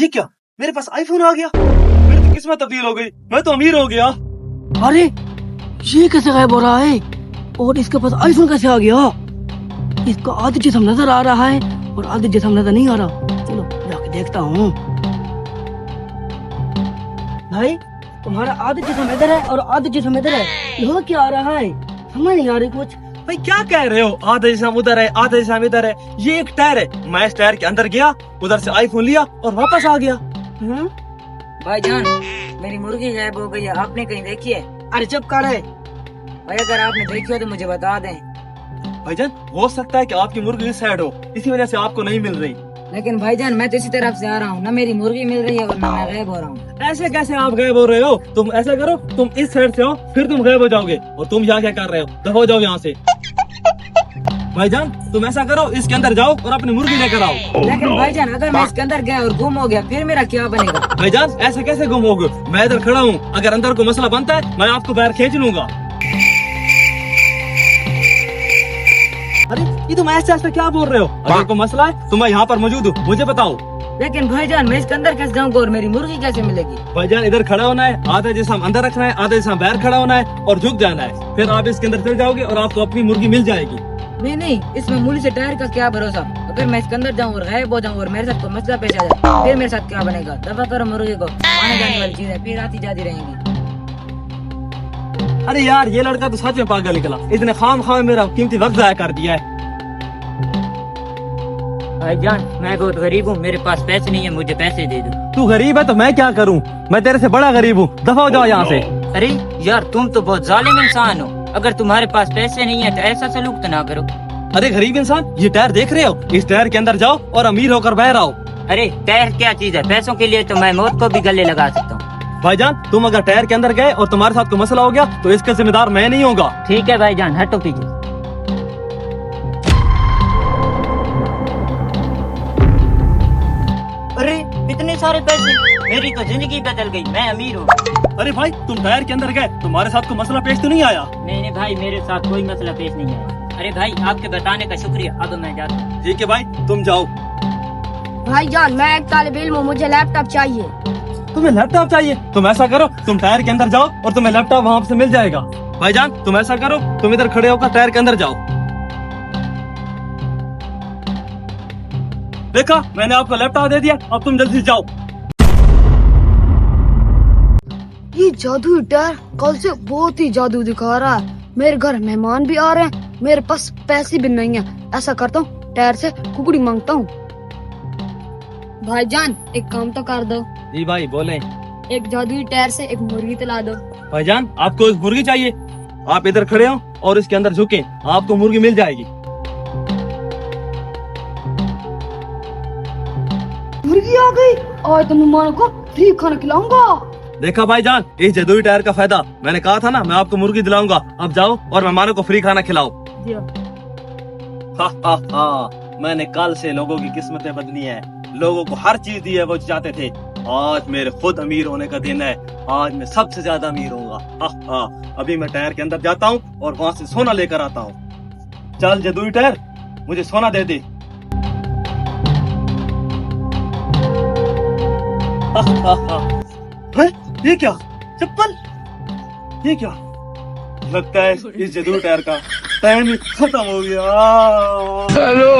ये क्या, मेरे पास आईफोन आ गया। मेरी तो किस्मत तब्दील हो गई, मैं तो अमीर हो गया। अरे ये कैसे गायब हो रहा है और इसके पास आईफोन कैसे आ गया? इसका आधी जिस्म नजर आ रहा है और आधी जिस्म नजर नहीं आ रहा। चलो जाके देखता हूँ। भाई तुम्हारा आधी जिस्म इधर है और आधी जिस्म इधर है, ये क्या आ रहा है? समझ नहीं आ रही कुछ। भाई क्या कह रहे हो, आधा जिस्म उधर है आधा जिस्म इधर है। ये एक टायर है, मैं इस टायर के अंदर गया, उधर से आईफोन लिया और वापस आ गया। भाईजान मेरी मुर्गी गायब हो गई है, आपने कहीं देखी है? अरे चुप कर है। भाई अगर आपने देखी हो तो मुझे बता दें। भाईजान हो सकता है कि आपकी मुर्गी इस साइड हो, इसी वजह से आपको नहीं मिल रही। लेकिन भाईजान मैं तो इसी तरफ से आ रहा हूँ, ना मेरी मुर्गी मिल रही है और ना मैं गायब हो रहा हूँ। ऐसे कैसे आप गायब हो रहे हो? तुम ऐसा करो, तुम इस साइड से आओ, फिर तुम गायब हो जाओगे। और तुम यहाँ क्या कर रहे हो? दफा हो जाओ यहाँ से। भाईजान तुम ऐसा करो, इसके अंदर जाओ और अपनी मुर्गी लेकर आओ। लेकिन भाईजान अगर मैं इसके अंदर गया और गुम हो गया फिर मेरा क्या बनेगा? भाईजान ऐसे कैसे गुम होगे? मैं इधर खड़ा हूँ, अगर अंदर को मसला बनता है मैं आपको बाहर खींच लूंगा। अरे ये तुम ऐसे ऐसे क्या बोल रहे हो? अगर कोई मसला है तो मैं यहाँ पर मौजूद हूँ, मुझे बताओ। लेकिन भाईजान मैं इसके अंदर कैसे जाऊंगा और मेरी मुर्गी कैसे मिलेगी? भाईजान इधर खड़ा होना है, आधा जिस्म अंदर रखना है, आधा जिस्म बाहर खड़ा होना है और झुक जाना है। फिर आप इसके अंदर चल जाओगे और आपको अपनी मुर्गी मिल जाएगी। नहीं, इसमें मूली से टायर का क्या भरोसा? अगर मैं इसके अंदर जाऊँ और गायब हो जाऊँ और मेरे साथ कोई मसला पेश आ जाए फिर मेरे साथ क्या बनेगा? दफा करो मुर्गी को, आने जाने वाली चीज है, फिर आती जाती रहेंगी। अरे यार ये लड़का तो सच में पागल निकला, इसने खाम मेरा कीमती वक्त जाया कर दिया है। भाईजान मैं बहुत गरीब हूँ, मेरे पास पैसे नहीं है, मुझे पैसे दे दो। तू गरीब है तो मैं क्या करूँ? मैं तेरे से बड़ा गरीब हूँ, दफा हो जाओ यहाँ से। अरे यार तुम तो बहुत जालिम इंसान हो, अगर तुम्हारे पास पैसे नहीं है तो ऐसा सलूक तो ना करो। अरे गरीब इंसान, ये टायर देख रहे हो? इस टायर के अंदर जाओ और अमीर होकर बाहर आओ। अरे टायर क्या चीज है? पैसों के लिए तो मैं मौत को भी गले लगा सकता हूँ। भाईजान तुम अगर टायर के अंदर गए और तुम्हारे साथ कोई मसला हो गया तो इसका जिम्मेदार मैं नहीं होगा। ठीक है भाईजान, हटो पीछे। अरे इतने सारे पैसे, मेरी तो जिंदगी बदल गई, मैं अमीर हूँ। अरे भाई तुम टायर के अंदर गए, तुम्हारे साथ कोई मसला पेश तो नहीं आया? नहीं भाई, मेरे साथ कोई मसला पेश नहीं आया। अरे भाई आपके बताने का शुक्रिया, अब मैं जाता हूँ। ठीक है भाई तुम जाओ। भाईजान मैं एक तालिब इल्म हूँ, मुझे लैपटॉप चाहिए। तुम्हें लैपटॉप चाहिए? तुम ऐसा करो, तुम टायर के अंदर जाओ और तुम्हें लैपटॉप वहाँ से मिल जाएगा। भाईजान तुम ऐसा करो, तुम इधर खड़े होकर टायर के अंदर जाओ। देखा, मैंने आपको लैपटॉप दे दिया, अब तुम जल्दी जाओ। ये जादू टायर कल से बहुत ही जादू दिखा रहा है। मेरे घर मेहमान भी आ रहे हैं, मेरे पास पैसे भी नहीं है। ऐसा करता हूँ, टायर से कुकड़ी मांगता हूँ। भाईजान एक काम तो कर दो। जी भाई बोले। एक जादुई टायर से एक मुर्गी तला दो। भाईजान आपको एक मुर्गी चाहिए, आप इधर खड़े हो और इसके अंदर झुके, आपको मुर्गी मिल जाएगी। मुर्गी आ गई, आज तो मेहमानों को फ्री खाना खिलाऊंगा। देखा भाईजान, इस जादुई टायर का फायदा, मैंने कहा था ना मैं आपको मुर्गी दिलाऊंगा। अब जाओ और मेहमानों को फ्री खाना खिलाओ। मैंने कल से लोगों की किस्मतें बदली हैं, लोगों को हर चीज दी है वो चाहते थे। आज मेरे खुद अमीर होने का दिन है, आज मैं सबसे ज्यादा अमीर होऊंगा। अभी मैं टायर के अंदर जाता हूँ और वहाँ से सोना लेकर आता हूँ। चल जादुई टायर, मुझे सोना दे दे। ये क्या, चप्पल? ये क्या? लगता है इस जादुई टायर का टाइम खत्म हो गया। हेलो